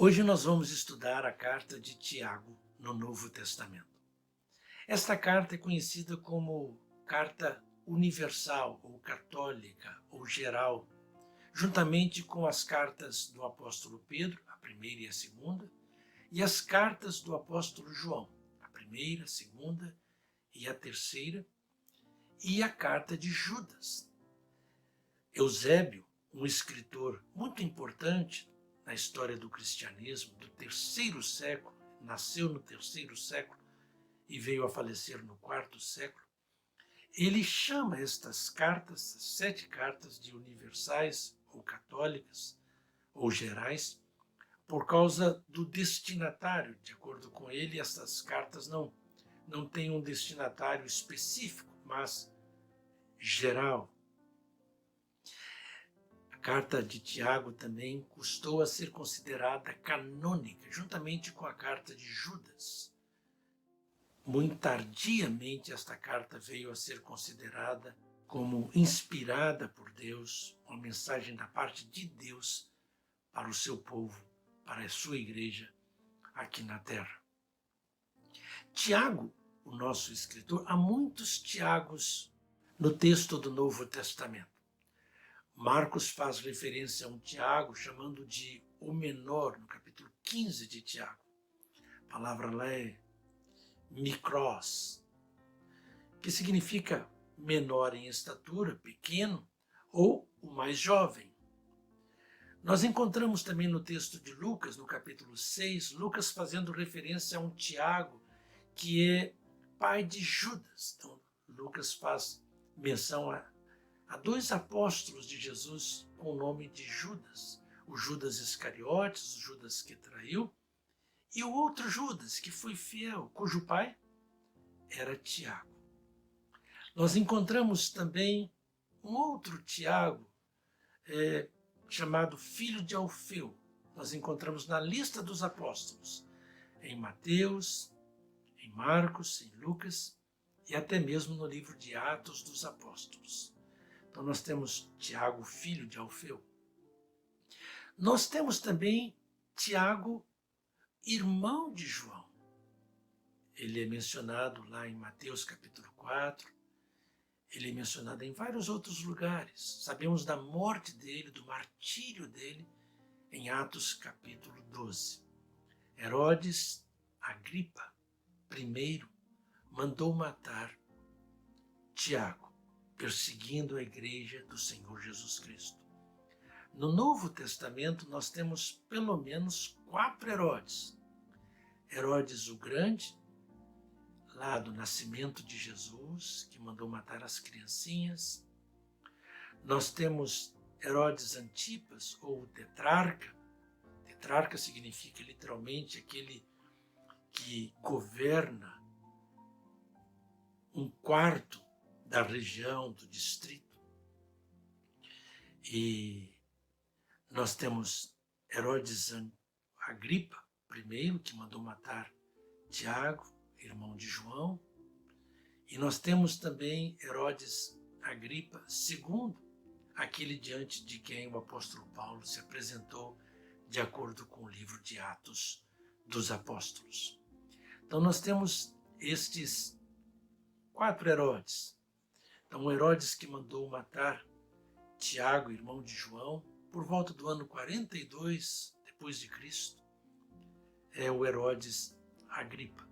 Hoje nós vamos estudar a carta de Tiago no Novo Testamento. Esta carta é conhecida como carta universal ou católica ou geral, juntamente com as cartas do apóstolo Pedro, a primeira e a segunda, e as cartas do apóstolo João, a primeira, a segunda e a terceira, e a carta de Judas. Eusébio, um escritor muito importante na história do cristianismo, do terceiro século, nasceu no terceiro século e veio a falecer no quarto século, ele chama estas cartas, as 7 cartas, de universais ou católicas ou gerais, por causa do destinatário. De acordo com ele, estas cartas não têm um destinatário específico, mas geral. A carta de Tiago também custou a ser considerada canônica, juntamente com a carta de Judas. Muito tardiamente, esta carta veio a ser considerada como inspirada por Deus, uma mensagem da parte de Deus para o seu povo, para a sua igreja aqui na terra. Tiago, o nosso escritor, há muitos Tiagos no texto do Novo Testamento. Marcos faz referência a um Tiago chamando de o menor, no capítulo 15 de Tiago. A palavra lá é mikros, que significa menor em estatura, pequeno, ou o mais jovem. Nós encontramos também no texto de Lucas, no capítulo 6, Lucas fazendo referência a um Tiago que é pai de Judas. Então, Lucas faz menção a 2 apóstolos de Jesus com o nome de Judas. O Judas Iscariotes, o Judas que traiu, e o outro Judas que foi fiel, cujo pai era Tiago. Nós encontramos também um outro Tiago, chamado filho de Alfeu. Nós encontramos na lista dos apóstolos, em Mateus, em Marcos, em Lucas e até mesmo no livro de Atos dos Apóstolos. Então nós temos Tiago, filho de Alfeu. Nós temos também Tiago, irmão de João. Ele é mencionado lá em Mateus capítulo 4, ele é mencionado em vários outros lugares. Sabemos da morte dele, do martírio dele, em Atos capítulo 12. Herodes Agripa I mandou matar Tiago, perseguindo a igreja do Senhor Jesus Cristo. No Novo Testamento nós temos pelo menos 4 Herodes. Herodes o Grande, lá do nascimento de Jesus, que mandou matar as criancinhas. Nós temos Herodes Antipas, ou tetrarca. Tetrarca significa literalmente aquele que governa um quarto da região, do distrito. E nós temos Herodes Agripa I, que mandou matar Tiago, irmão de João. E nós temos também Herodes Agripa II, aquele diante de quem o apóstolo Paulo se apresentou de acordo com o livro de Atos dos Apóstolos. Então nós temos estes 4 Herodes. Então, o Herodes que mandou matar Tiago, irmão de João, por volta do ano 42 depois de Cristo, é o Herodes Agripa.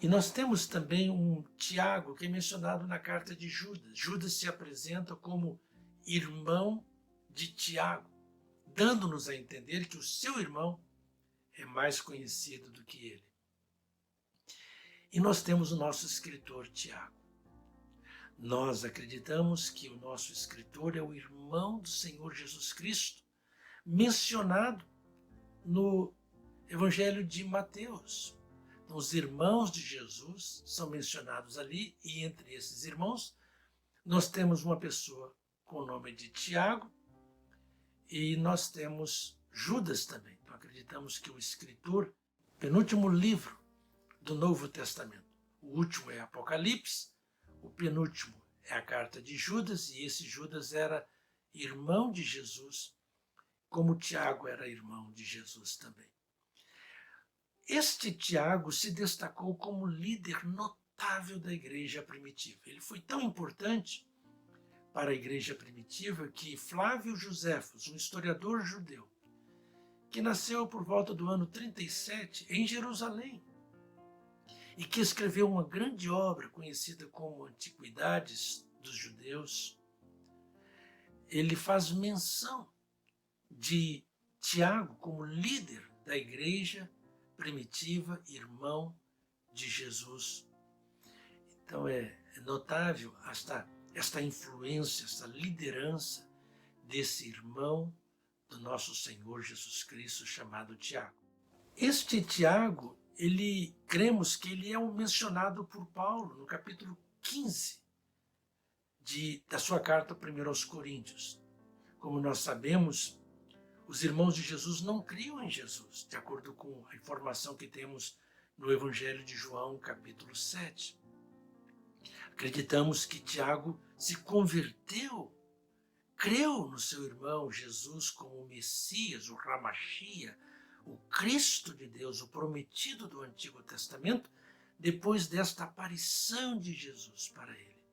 E nós temos também um Tiago que é mencionado na carta de Judas. Judas se apresenta como irmão de Tiago, dando-nos a entender que o seu irmão é mais conhecido do que ele. E nós temos o nosso escritor Tiago. Nós acreditamos que o nosso escritor é o irmão do Senhor Jesus Cristo, mencionado no Evangelho de Mateus. Então, os irmãos de Jesus são mencionados ali, e entre esses irmãos nós temos uma pessoa com o nome de Tiago, e nós temos Judas também. Então, acreditamos que o escritor, penúltimo livro do Novo Testamento, o último é Apocalipse, o penúltimo é a carta de Judas, e esse Judas era irmão de Jesus, como Tiago era irmão de Jesus também. Este Tiago se destacou como líder notável da igreja primitiva. Ele foi tão importante para a igreja primitiva que Flávio Joséfos, um historiador judeu, que nasceu por volta do ano 37 em Jerusalém e que escreveu uma grande obra conhecida como Antiguidades dos Judeus, ele faz menção de Tiago como líder da igreja primitiva, irmão de Jesus. Então é notável esta influência, esta liderança desse irmão do nosso Senhor Jesus Cristo chamado Tiago. Este Tiago, cremos que ele é o mencionado por Paulo no capítulo 15 da sua carta 1 aos Coríntios. Como nós sabemos, os irmãos de Jesus não criam em Jesus, de acordo com a informação que temos no Evangelho de João, capítulo 7. Acreditamos que Tiago se converteu, creu no seu irmão Jesus como o Messias, o Ramachia, o Cristo de Deus, o prometido do Antigo Testamento, depois desta aparição de Jesus para ele.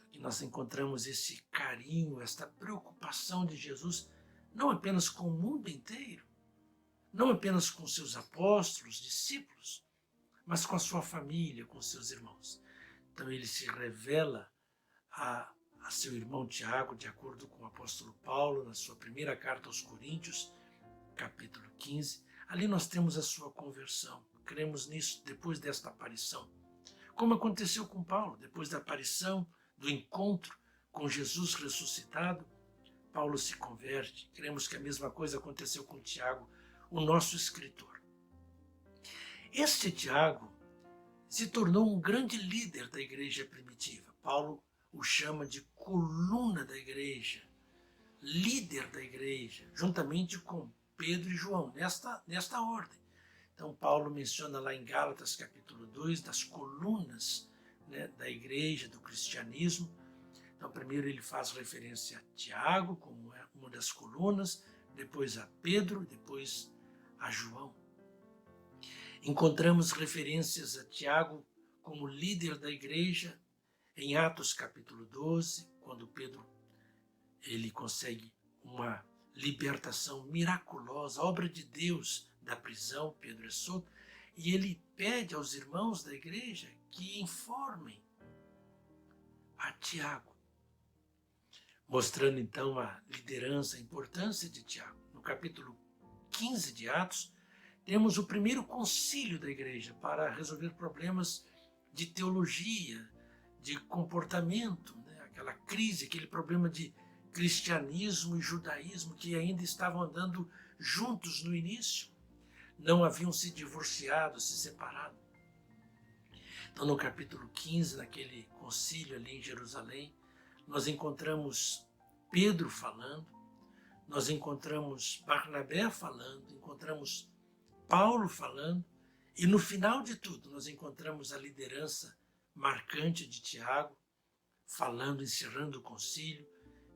Aqui nós encontramos esse carinho, esta preocupação de Jesus, não apenas com o mundo inteiro, não apenas com seus apóstolos, discípulos, mas com a sua família, com seus irmãos. Então ele se revela a seu irmão Tiago, de acordo com o apóstolo Paulo, na sua primeira carta aos Coríntios, capítulo 15. Ali nós temos a sua conversão. Cremos nisso depois desta aparição. Como aconteceu com Paulo, depois da aparição, do encontro com Jesus ressuscitado, Paulo se converte. Cremos que a mesma coisa aconteceu com Tiago, o nosso escritor. Este Tiago se tornou um grande líder da igreja primitiva. Paulo o chama de coluna da igreja, líder da igreja, juntamente com Pedro e João, nesta ordem. Então Paulo menciona lá em Gálatas capítulo 2 das colunas, né, da igreja, do cristianismo. Então primeiro ele faz referência a Tiago como uma das colunas, depois a Pedro, depois a João. Encontramos referências a Tiago como líder da igreja em Atos capítulo 12, quando Pedro ele consegue uma libertação miraculosa, obra de Deus da prisão, Pedro é solto, e ele pede aos irmãos da igreja que informem a Tiago, mostrando então a liderança, a importância de Tiago. No capítulo 15 de Atos, temos o primeiro concílio da igreja para resolver problemas de teologia, de comportamento, né? Aquela crise, aquele problema de cristianismo e judaísmo que ainda estavam andando juntos no início, não haviam se divorciado, se separado. Então no capítulo 15, naquele concílio ali em Jerusalém, nós encontramos Pedro falando, nós encontramos Barnabé falando, encontramos Paulo falando, e no final de tudo nós encontramos a liderança marcante de Tiago, falando, encerrando o concílio,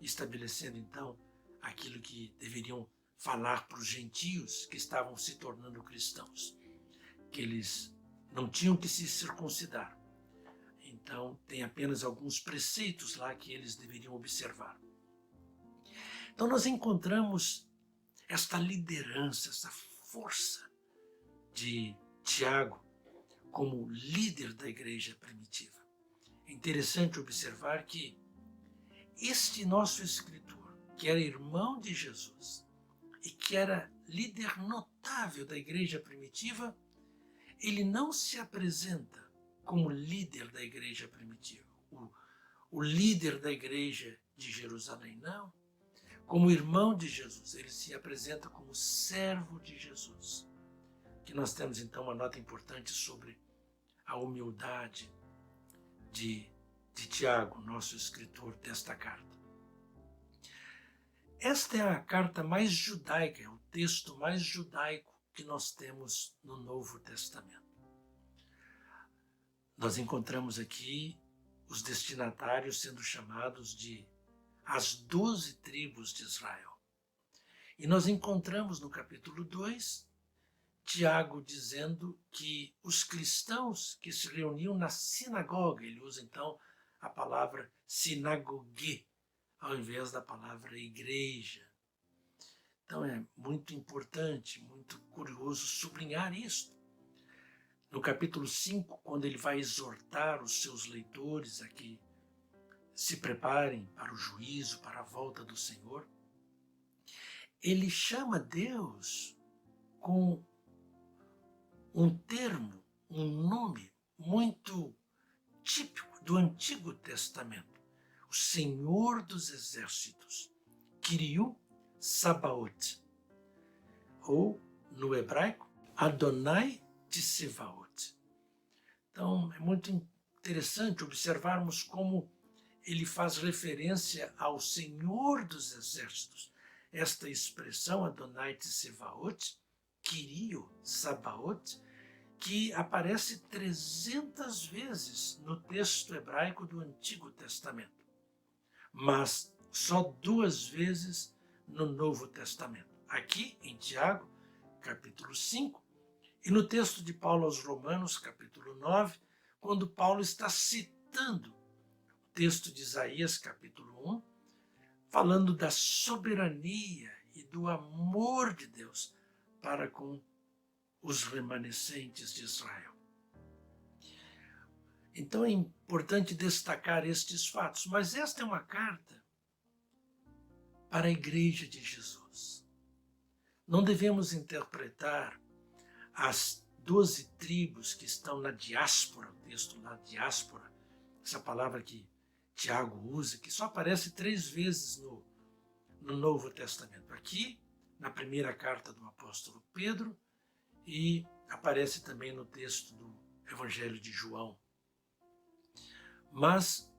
estabelecendo então aquilo que deveriam falar para os gentios que estavam se tornando cristãos, que eles não tinham que se circuncidar. Então tem apenas alguns preceitos lá que eles deveriam observar. Então nós encontramos esta liderança, essa força de Tiago como líder da igreja primitiva. É interessante observar que este nosso escritor, que era irmão de Jesus e que era líder notável da igreja primitiva, ele não se apresenta como líder da igreja primitiva, o líder da igreja de Jerusalém, não. Como irmão de Jesus, ele se apresenta como servo de Jesus. Aqui nós temos então uma nota importante sobre a humildade de Tiago, nosso escritor desta carta. Esta é a carta mais judaica, é o texto mais judaico que nós temos no Novo Testamento. Nós encontramos aqui os destinatários sendo chamados de as 12 tribos de Israel. E nós encontramos no capítulo 2 Tiago dizendo que os cristãos que se reuniam na sinagoga, ele usa então a palavra sinagogue, ao invés da palavra igreja. Então é muito importante, muito curioso sublinhar isso. No capítulo 5, quando ele vai exortar os seus leitores a que se preparem para o juízo, para a volta do Senhor, ele chama Deus com um termo, um nome muito típico do Antigo Testamento. O Senhor dos Exércitos, Kyriou Sabaoth, ou, no hebraico, Adonai Tsevaot. Então, é muito interessante observarmos como ele faz referência ao Senhor dos Exércitos. Esta expressão, Adonai Tsevaot, Kyriou Sabaoth, que aparece 300 vezes no texto hebraico do Antigo Testamento, mas só 2 vezes no Novo Testamento. Aqui em Tiago, capítulo 5, e no texto de Paulo aos Romanos, capítulo 9, quando Paulo está citando o texto de Isaías, capítulo 1, falando da soberania e do amor de Deus para com os remanescentes de Israel. Então é importante destacar estes fatos, mas esta é uma carta para a Igreja de Jesus. Não devemos interpretar as 12 tribos que estão na diáspora, o texto lá, diáspora, essa palavra que Tiago usa, que só aparece 3 vezes no Novo Testamento. Aqui, na primeira carta do apóstolo Pedro, e aparece também no texto do Evangelho de João. Mas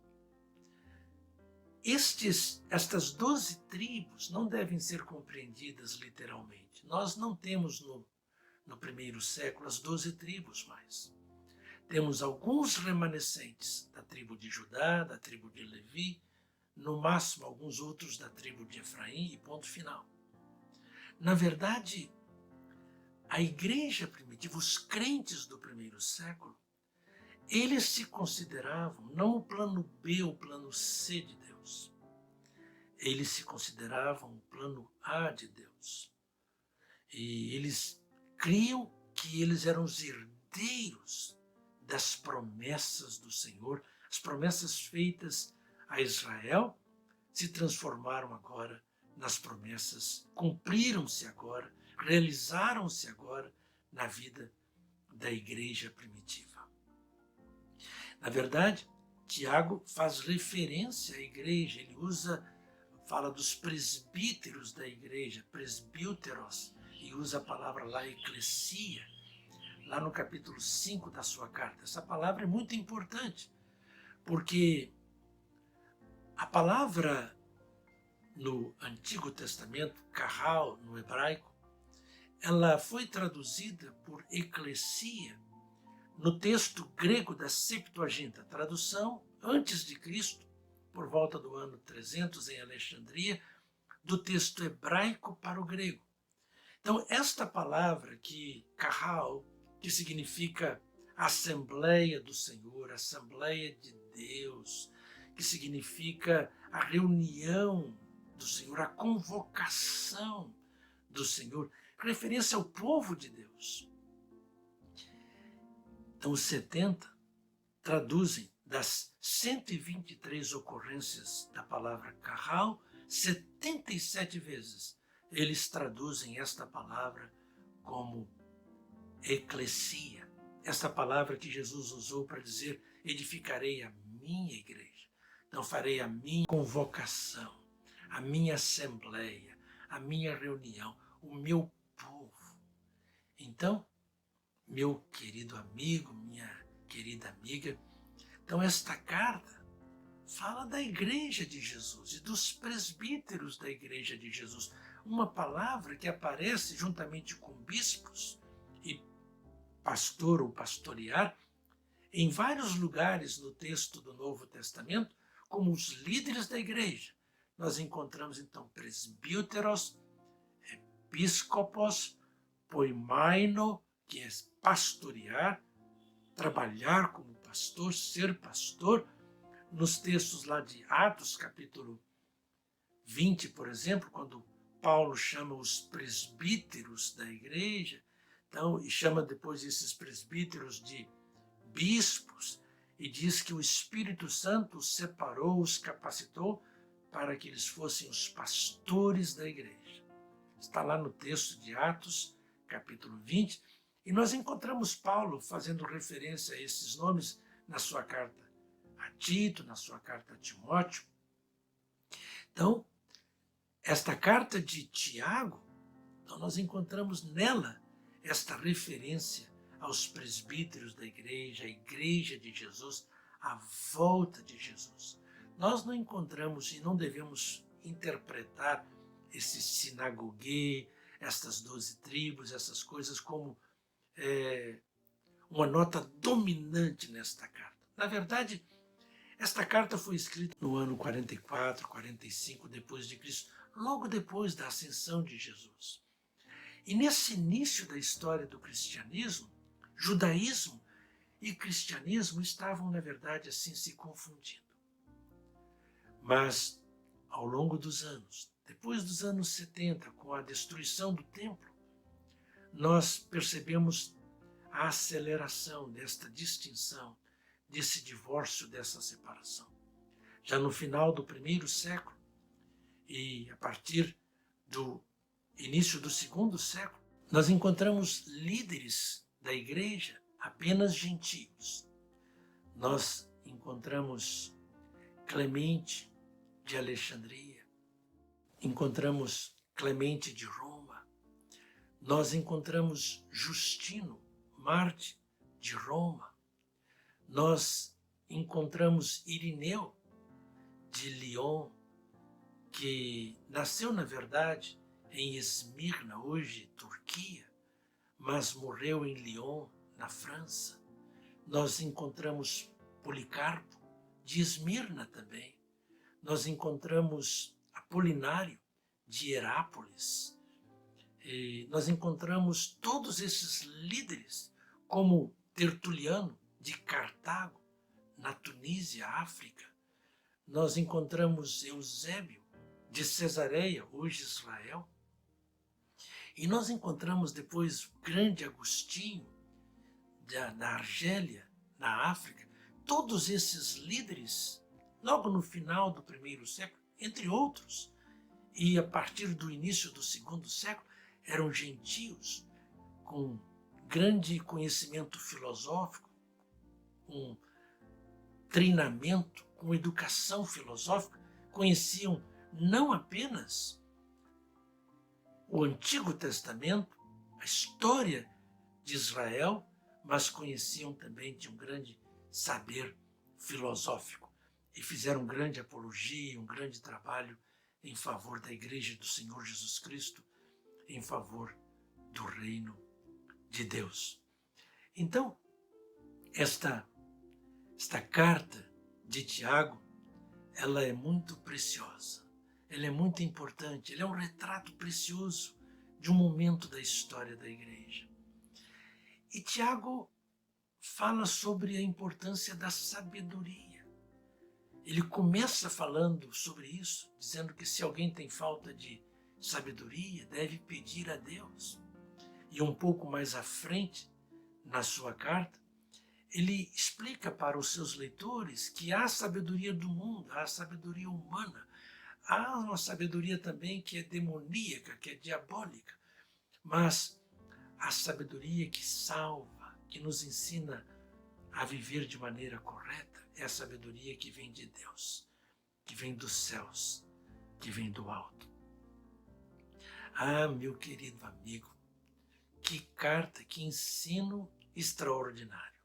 estas 12 tribos não devem ser compreendidas literalmente. Nós não temos no primeiro século as 12 tribos mais. Temos alguns remanescentes da tribo de Judá, da tribo de Levi, no máximo alguns outros da tribo de Efraim e ponto final. Na verdade, a igreja primitiva, os crentes do primeiro século, eles se consideravam não o plano B, o plano C de Deus. Eles se consideravam o plano A de Deus. E eles criam que eles eram os herdeiros das promessas do Senhor. As promessas feitas a Israel se transformaram agora nas promessas, cumpriram-se agora, realizaram-se agora na vida da igreja primitiva. Na verdade, Tiago faz referência à igreja, ele fala dos presbíteros da igreja, presbíteros, e usa a palavra lá, eclesia, lá no capítulo 5 da sua carta. Essa palavra é muito importante, porque a palavra no Antigo Testamento, kahal, no hebraico, ela foi traduzida por eclesia no texto grego da Septuaginta, tradução antes de Cristo, por volta do ano 300 em Alexandria, do texto hebraico para o grego. Então, esta palavra que kahal, que significa Assembleia do Senhor, Assembleia de Deus, que significa a reunião do Senhor, a convocação do Senhor, referência ao povo de Deus. Então, os 70 traduzem das 123 ocorrências da palavra kahal, 77 vezes eles traduzem esta palavra como eclesia. Esta palavra que Jesus usou para dizer: edificarei a minha igreja. Então farei a minha convocação, a minha assembleia, a minha reunião, o meu povo. Então, meu querido amigo, minha querida amiga, então esta carta fala da igreja de Jesus e dos presbíteros da igreja de Jesus. Uma palavra que aparece juntamente com bispos e pastor ou pastorear em vários lugares no texto do Novo Testamento, como os líderes da igreja. Nós encontramos então presbíteros, episcopos, poimaino, que é pastorear, trabalhar como pastor, ser pastor. Nos textos lá de Atos, capítulo 20, por exemplo, quando Paulo chama os presbíteros da igreja, então, e chama depois esses presbíteros de bispos, e diz que o Espírito Santo os separou, os capacitou para que eles fossem os pastores da igreja. Está lá no texto de Atos, capítulo 20, e nós encontramos Paulo fazendo referência a esses nomes na sua carta a Tito, na sua carta a Timóteo. Então, esta carta de Tiago, então nós encontramos nela esta referência aos presbíteros da igreja, a igreja de Jesus, a volta de Jesus. Nós não encontramos e não devemos interpretar esse sinagogue, estas 12 tribos, essas coisas como uma nota dominante nesta carta. Na verdade, esta carta foi escrita no ano 44, 45 depois de Cristo, logo depois da ascensão de Jesus. E nesse início da história do cristianismo, judaísmo e cristianismo estavam, na verdade, assim se confundindo. Mas, ao longo dos anos, depois dos anos 70, com a destruição do templo, nós percebemos a aceleração desta distinção, desse divórcio, dessa separação. Já no final do primeiro século e a partir do início do segundo século, nós encontramos líderes da igreja apenas gentios. Nós encontramos Clemente de Alexandria, encontramos Clemente de Roma, nós encontramos Justino, Marte de Roma, nós encontramos Irineu de Lyon, que nasceu, na verdade, em Esmirna, hoje Turquia, mas morreu em Lyon, na França. Nós encontramos Policarpo, de Esmirna também. Nós encontramos Apolinário, de Herápolis. E nós encontramos todos esses líderes, como Tertuliano, de Cartago, na Tunísia, África. Nós encontramos Eusébio, de Cesareia, hoje Israel. E nós encontramos depois o grande Agostinho, da Argélia, na África. Todos esses líderes, logo no final do primeiro século, entre outros, e a partir do início do segundo século, eram gentios, com grande conhecimento filosófico, com treinamento, com educação filosófica, conheciam não apenas o Antigo Testamento, a história de Israel, mas conheciam também de um grande saber filosófico e fizeram grande apologia, um grande trabalho em favor da Igreja do Senhor Jesus Cristo, em favor do reino de Deus. Então, esta carta de Tiago, ela é muito preciosa, ela é muito importante, ela é um retrato precioso de um momento da história da igreja. E Tiago fala sobre a importância da sabedoria. Ele começa falando sobre isso, dizendo que se alguém tem falta de sabedoria, deve pedir a Deus. E um pouco mais à frente, na sua carta, ele explica para os seus leitores que há sabedoria do mundo, há sabedoria humana, há uma sabedoria também que é demoníaca, que é diabólica, mas a sabedoria que salva, que nos ensina a viver de maneira correta, é a sabedoria que vem de Deus, que vem dos céus, que vem do alto. Ah, meu querido amigo, que carta, que ensino extraordinário.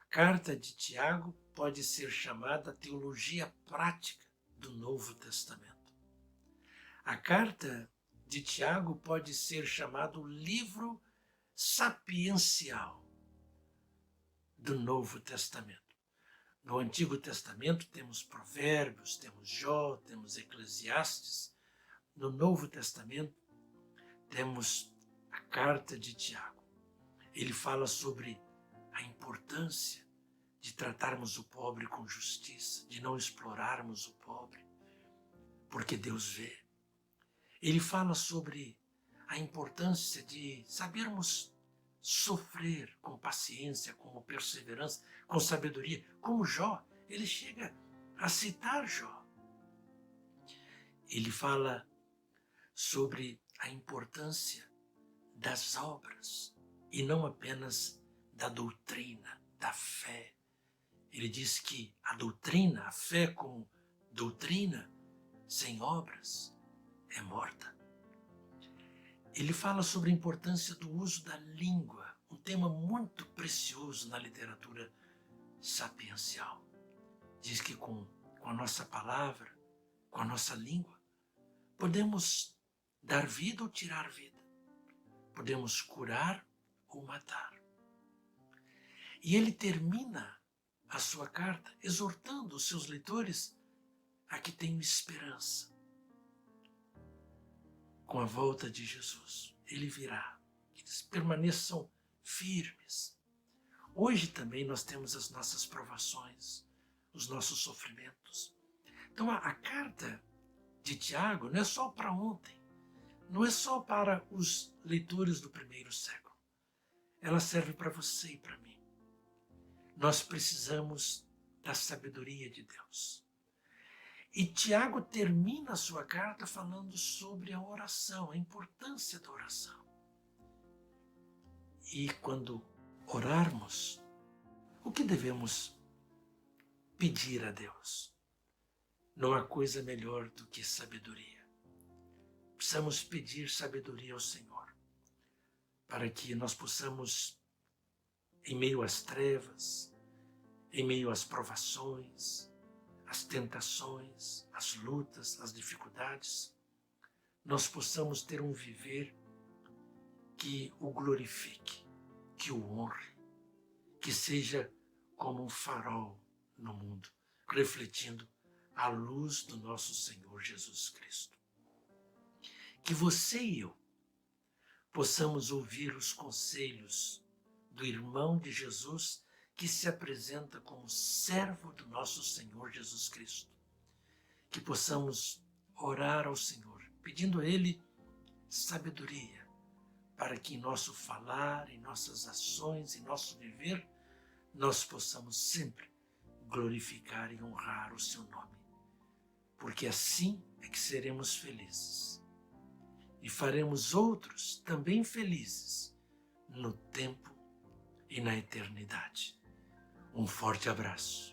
A carta de Tiago pode ser chamada teologia prática do Novo Testamento. A carta de Tiago pode ser chamado livro sapiencial do Novo Testamento. No Antigo Testamento temos Provérbios, temos Jó, temos Eclesiastes. No Novo Testamento temos a carta de Tiago, ele fala sobre a importância de tratarmos o pobre com justiça, de não explorarmos o pobre, porque Deus vê. Ele fala sobre a importância de sabermos sofrer com paciência, com perseverança, com sabedoria, como Jó. Ele chega a citar Jó. Ele fala sobre a importância das obras e não apenas da doutrina, da fé. Ele diz que a doutrina, a fé como doutrina, sem obras, é morta. Ele fala sobre a importância do uso da língua, um tema muito precioso na literatura sapiencial. Diz que com a nossa palavra, com a nossa língua, podemos dar vida ou tirar vida. Podemos curar ou matar. E ele termina a sua carta exortando os seus leitores a que tenham esperança. Com a volta de Jesus, ele virá. Que eles permaneçam firmes. Hoje também nós temos as nossas provações, os nossos sofrimentos. Então a carta de Tiago não é só para ontem, não é só para os leitores do primeiro século. Ela serve para você e para mim. Nós precisamos da sabedoria de Deus. E Tiago termina a sua carta falando sobre a oração, a importância da oração. E quando orarmos, o que devemos pedir a Deus? Não há coisa melhor do que sabedoria. Precisamos pedir sabedoria ao Senhor, para que nós possamos, em meio às trevas, em meio às provações, às tentações, às lutas, às dificuldades, nós possamos ter um viver que o glorifique, que o honre, que seja como um farol no mundo, refletindo a luz do nosso Senhor Jesus Cristo. Que você e eu possamos ouvir os conselhos do irmão de Jesus que se apresenta como servo do nosso Senhor Jesus Cristo. Que possamos orar ao Senhor, pedindo a Ele sabedoria, para que em nosso falar, em nossas ações, em nosso viver, nós possamos sempre glorificar e honrar o seu nome. Porque assim é que seremos felizes. E faremos outros também felizes no tempo e na eternidade. Um forte abraço.